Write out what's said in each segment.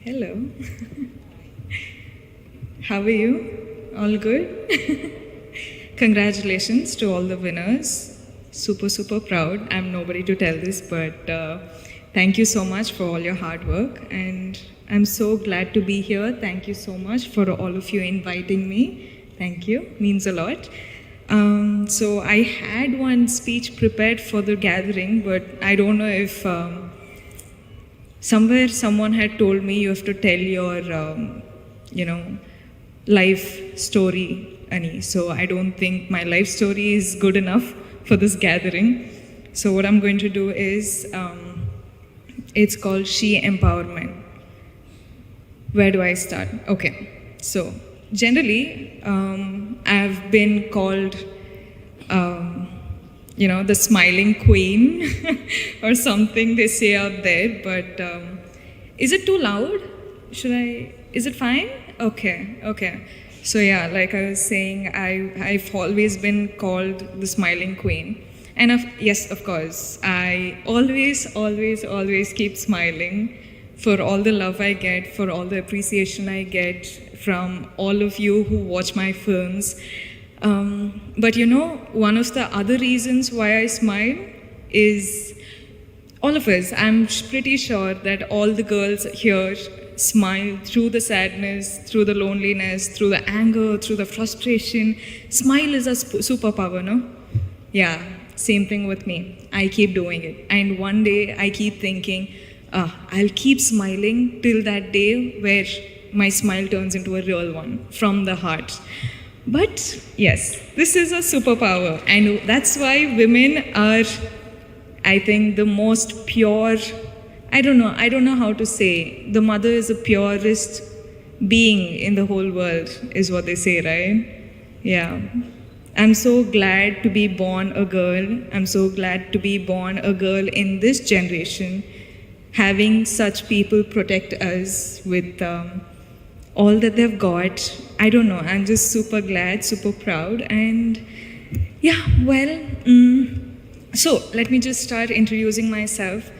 Hello. How are you? All good? Congratulations to all the winners. Super, super proud. I'm nobody to tell this, but thank you so much for all your hard work. And I'm so glad to be here. Thank you so much for all of you inviting me. Thank you. Means a lot. So I had one speech prepared for the gathering, but I don't know if somewhere someone had told me you have to tell your, life story, Ani. So I don't think my life story is good enough for this gathering. So what I'm going to do is, it's called She Empowerment. Where do I start? Okay, so generally, I've been called, the smiling queen or something they say out there, but is it too loud? Is it fine? Okay. So yeah, like I was saying, I've always been called the smiling queen. And yes, of course, I always keep smiling for all the love I get, for all the appreciation I get from all of you who watch my films. But one of the other reasons why I smile is all of us. I'm pretty sure that all the girls here smile through the sadness, through the loneliness, through the anger, through the frustration. Smile is a superpower, no? Yeah, same thing with me. I keep doing it. And one day I keep thinking, I'll keep smiling till that day where my smile turns into a real one from the heart. But yes, this is a superpower, and that's why women are, I think, the most pure. I don't know how to say. The mother is the purest being in the whole world, is what they say, right? Yeah. I'm so glad to be born a girl. I'm so glad to be born a girl in this generation, having such people protect us with all that they've got. I don't know, I'm just super glad, super proud, and yeah, well, so let me just start introducing myself.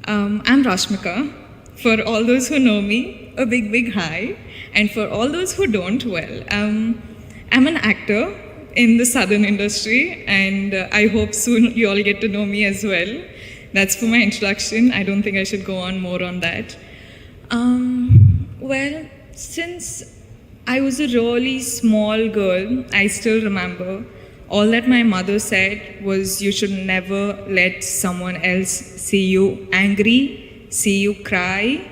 I'm Rashmika. For all those who know me, a big hi, and for all those who don't, well, I'm an actor in the southern industry, and I hope soon you all get to know me as well. That's for my introduction. I don't think I should go on more on that. Well, since I was a really small girl, I still remember all that my mother said was you should never let someone else see you angry, see you cry,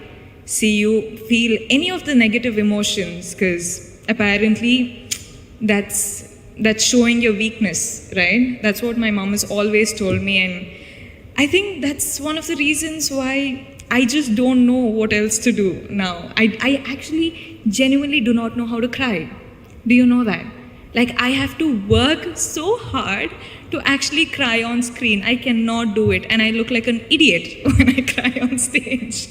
see you feel any of the negative emotions, because apparently that's showing your weakness, right? That's what my mom has always told me, and I think that's one of the reasons why I just don't know what else to do now. I actually genuinely do not know how to cry. Do you know that? Like, I have to work so hard to actually cry on screen. I cannot do it, and I look like an idiot when I cry on stage.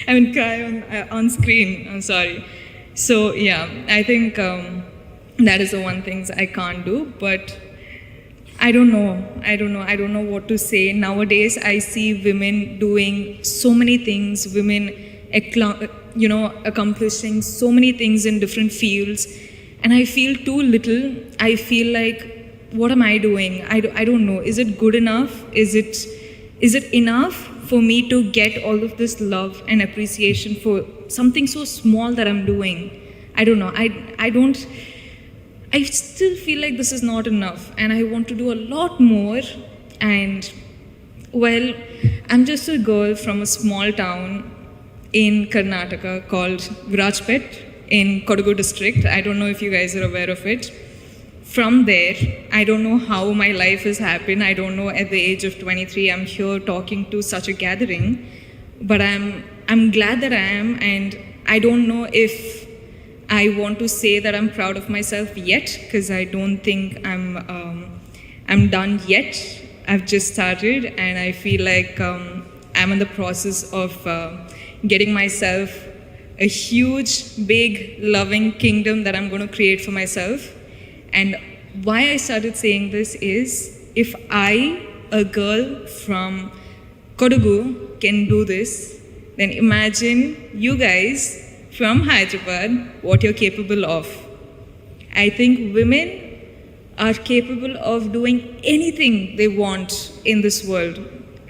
Cry on screen, I'm sorry. So yeah, I think that is the one thing I can't do, but I don't know what to say. Nowadays, I see women doing so many things, women, accomplishing so many things in different fields, and I feel too little. I feel like, what am I doing? I don't know. Is it good enough? Is it enough for me to get all of this love and appreciation for something so small that I'm doing? I don't know. I still feel like this is not enough, and I want to do a lot more. And well, I'm just a girl from a small town in Karnataka called Virajpet in Kodagu district. I don't know if you guys are aware of it. From there, I don't know how my life has happened. I don't know, at the age of 23, I'm here talking to such a gathering, but I'm glad that I am, and I don't know if I want to say that I'm proud of myself yet, because I don't think I'm done yet. I've just started, and I feel like I'm in the process of getting myself a huge, big, loving kingdom that I'm going to create for myself. And why I started saying this is, if I, a girl from Kodagu, can do this, then imagine you guys from Hyderabad what you're capable of. I think women are capable of doing anything they want in this world.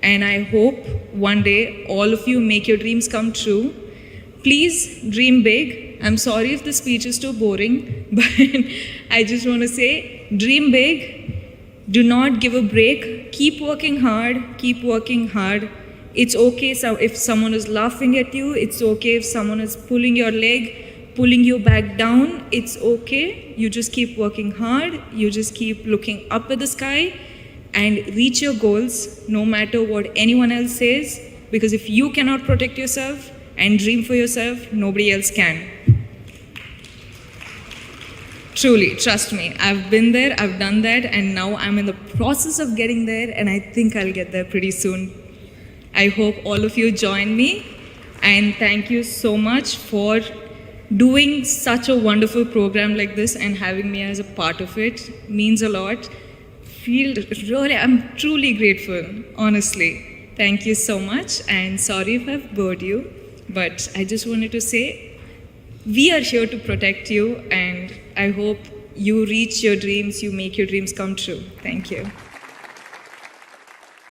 And I hope one day all of you make your dreams come true. Please dream big. I'm sorry if the speech is too boring, but I just want to say dream big. Do not give a break. Keep working hard. Keep working hard. It's okay if someone is laughing at you. It's okay if someone is pulling your leg, pulling you back down. It's okay. You just keep working hard. You just keep looking up at the sky and reach your goals no matter what anyone else says. Because if you cannot protect yourself and dream for yourself, nobody else can. Truly, trust me, I've been there, I've done that, and now I'm in the process of getting there, and I think I'll get there pretty soon. I hope all of you join me, and thank you so much for doing such a wonderful program like this and having me as a part of it. Means a lot. I'm truly grateful, honestly. Thank you so much, and sorry if I've bored you, but I just wanted to say, we are here to protect you, and I hope you reach your dreams, you make your dreams come true. Thank you.